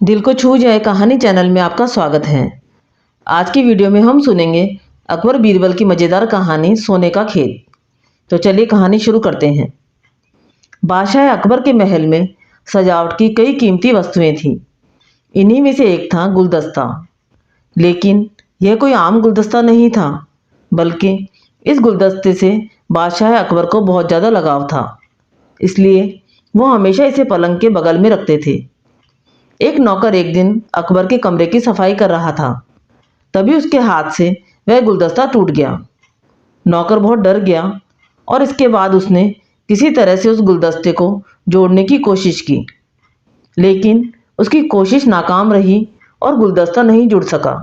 दिल को छू जाए कहानी चैनल में आपका स्वागत है। आज की वीडियो में हम सुनेंगे अकबर बीरबल की मज़ेदार कहानी सोने का खेत। तो चलिए कहानी शुरू करते हैं। बादशाह अकबर के महल में सजावट की कई कीमती वस्तुएं थीं। इन्हीं में से एक था गुलदस्ता। लेकिन यह कोई आम गुलदस्ता नहीं था, बल्कि इस गुलदस्ते से बादशाह अकबर को बहुत ज़्यादा लगाव था। इसलिए वो हमेशा इसे पलंग के बगल में रखते थे। एक नौकर एक दिन अकबर के कमरे की सफाई कर रहा था। तभी उसके हाथ से वह गुलदस्ता टूट गया। नौकर बहुत डर गया और इसके बाद उसने किसी तरह से उस गुलदस्ते को जोड़ने की कोशिश की, लेकिन उसकी कोशिश नाकाम रही और गुलदस्ता नहीं जुड़ सका।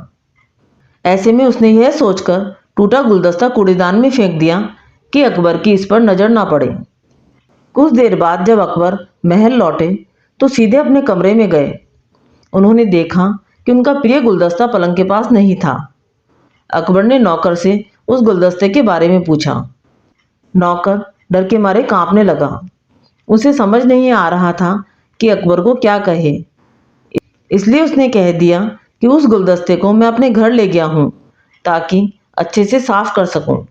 ऐसे में उसने यह सोचकर टूटा गुलदस्ता कूड़ेदान में फेंक दिया कि अकबर की इस पर नजर ना पड़े। कुछ देर बाद जब अकबर महल लौटे तो सीधे अपने कमरे में गए। उन्होंने देखा कि उनका प्रिय गुलदस्ता पलंग के पास नहीं था। अकबर ने नौकर से उस गुलदस्ते के बारे में पूछा। नौकर डर के मारे कांपने लगा। उसे समझ नहीं आ रहा था कि अकबर को क्या कहे, इसलिए उसने कह दिया कि उस गुलदस्ते को मैं अपने घर ले गया हूँ ताकि अच्छे से साफ कर सकूं।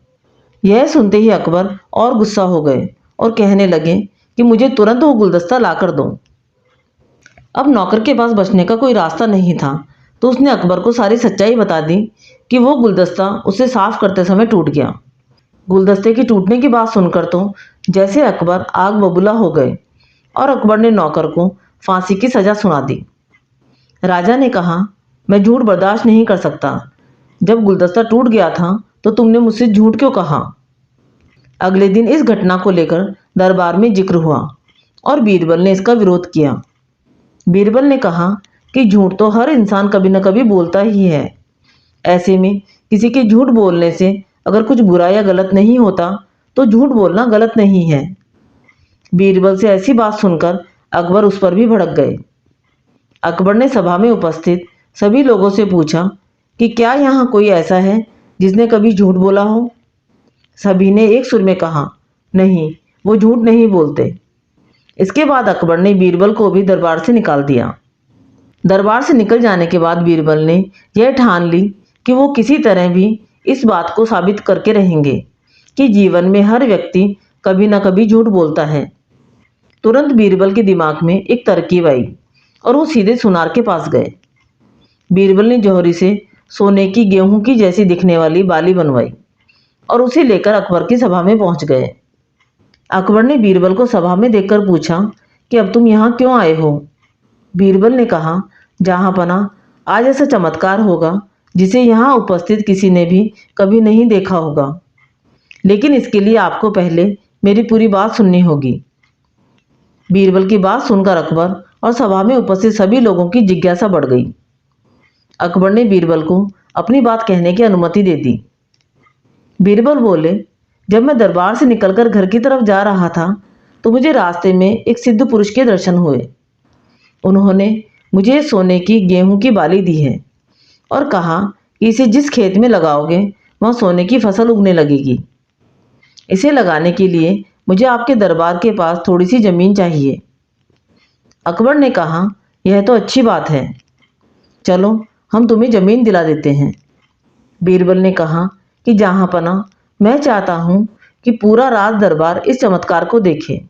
यह सुनते ही अकबर और गुस्सा हो गए और कहने लगे कि मुझे तुरंत वो गुलदस्ता ला कर दो। अब नौकर के पास बचने का कोई रास्ता नहीं था, तो उसने अकबर को सारी सच्चाई बता दी कि वो गुलदस्ता उसे साफ करते समय टूट गया। गुलदस्ते की टूटने की बात सुनकर तो जैसे अकबर आग बबूला हो गए और अकबर ने नौकर को फांसी की सजा सुना दी। राजा ने कहा, मैं झूठ बर्दाश्त नहीं कर सकता। जब गुलदस्ता टूट गया था तो तुमने मुझसे झूठ क्यों कहा? अगले दिन इस घटना को लेकर दरबार में जिक्र हुआ और बीरबल ने इसका विरोध किया। बीरबल ने कहा कि झूठ तो हर इंसान कभी न कभी बोलता ही है। ऐसे में किसी के झूठ बोलने से अगर कुछ बुरा या गलत नहीं होता तो झूठ बोलना गलत नहीं है। बीरबल से ऐसी बात सुनकर अकबर उस पर भी भड़क गए। अकबर ने सभा में उपस्थित सभी लोगों से पूछा कि क्या यहाँ कोई ऐसा है जिसने कभी झूठ बोला हो? सभी ने एक सुर में कहा, नहीं, वो झूठ नहीं बोलते। इसके बाद अकबर ने बीरबल को भी दरबार से निकाल दिया। दरबार से निकल जाने के बाद बीरबल ने यह ठान ली कि वो किसी तरह भी इस बात को साबित करके रहेंगे कि जीवन में हर व्यक्ति कभी ना कभी झूठ बोलता है। तुरंत बीरबल के दिमाग में एक तरकीब आई और वो सीधे सुनार के पास गए। बीरबल ने जौहरी से सोने की गेहूं की जैसी दिखने वाली बाली बनवाई और उसे लेकर अकबर की सभा में पहुंच गए। अकबर ने बीरबल को सभा में देखकर पूछा कि अब तुम यहाँ क्यों आए हो? बीरबल ने कहा, जहाँपना, आज ऐसा चमत्कार होगा जिसे यहाँ उपस्थित किसी ने भी कभी नहीं देखा होगा, लेकिन इसके लिए आपको पहले मेरी पूरी बात सुननी होगी। बीरबल की बात सुनकर अकबर और सभा में उपस्थित सभी लोगों की जिज्ञासा बढ़ गई। अकबर ने बीरबल को अपनी बात कहने की अनुमति दे दी। बीरबल बोले, जब मैं दरबार से निकलकर घर की तरफ जा रहा था तो मुझे रास्ते में एक सिद्ध पुरुष के दर्शन हुए। उन्होंने मुझे सोने की गेहूं की बाली दी है और कहा कि इसे जिस खेत में लगाओगे वहाँ सोने की फसल उगने लगेगी। इसे लगाने के लिए मुझे आपके दरबार के पास थोड़ी सी जमीन चाहिए। अकबर ने कहा, यह तो अच्छी बात है, चलो हम तुम्हें जमीन दिला देते हैं। बीरबल ने कहा कि जहाँपना, मैं चाहता हूँ कि पूरा राज दरबार इस चमत्कार को देखे,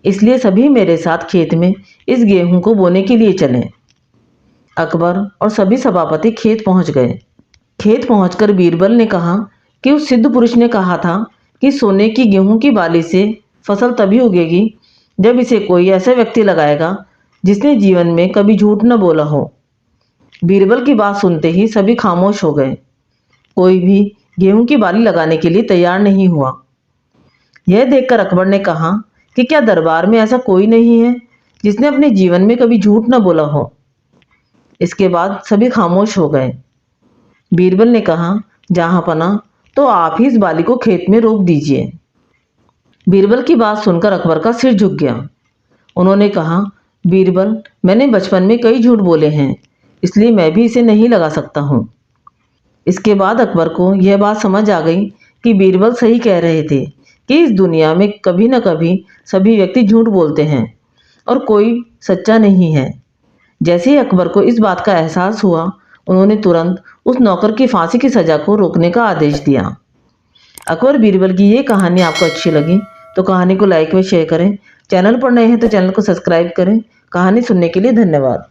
इसलिए सभी मेरे साथ खेत में इस गेहूं को बोने के लिए चलें। अकबर और सभी सभापति खेत पहुंच गए। खेत पहुंचकर बीरबल ने कहा कि उस सिद्ध पुरुष ने कहा था कि सोने की गेहूं की बाली से फसल तभी उगेगी जब इसे कोई ऐसा व्यक्ति लगाएगा जिसने जीवन में कभी झूठ न बोला हो। बीरबल की बात सुनते ही सभी खामोश हो गए। कोई भी गेहूं की बाली लगाने के लिए तैयार नहीं हुआ। यह देखकर अकबर ने कहा कि क्या दरबार में ऐसा कोई नहीं है जिसने अपने जीवन में कभी झूठ न बोला हो? इसके बाद सभी खामोश हो गए। बीरबल ने कहा, जहाँपना, तो आप ही इस बाली को खेत में रोप दीजिए। बीरबल की बात सुनकर अकबर का सिर झुक गया। उन्होंने कहा, बीरबल, मैंने बचपन में कई झूठ बोले हैं, इसलिए मैं भी इसे नहीं लगा सकता हूँ। इसके बाद अकबर को यह बात समझ आ गई कि बीरबल सही कह रहे थे कि इस दुनिया में कभी न कभी सभी व्यक्ति झूठ बोलते हैं और कोई सच्चा नहीं है। जैसे ही अकबर को इस बात का एहसास हुआ, उन्होंने तुरंत उस नौकर की फांसी की सजा को रोकने का आदेश दिया। अकबर बीरबल की ये कहानी आपको अच्छी लगी तो कहानी को लाइक व शेयर करें। चैनल पर नए हैं तो चैनल को सब्सक्राइब करें। कहानी सुनने के लिए धन्यवाद।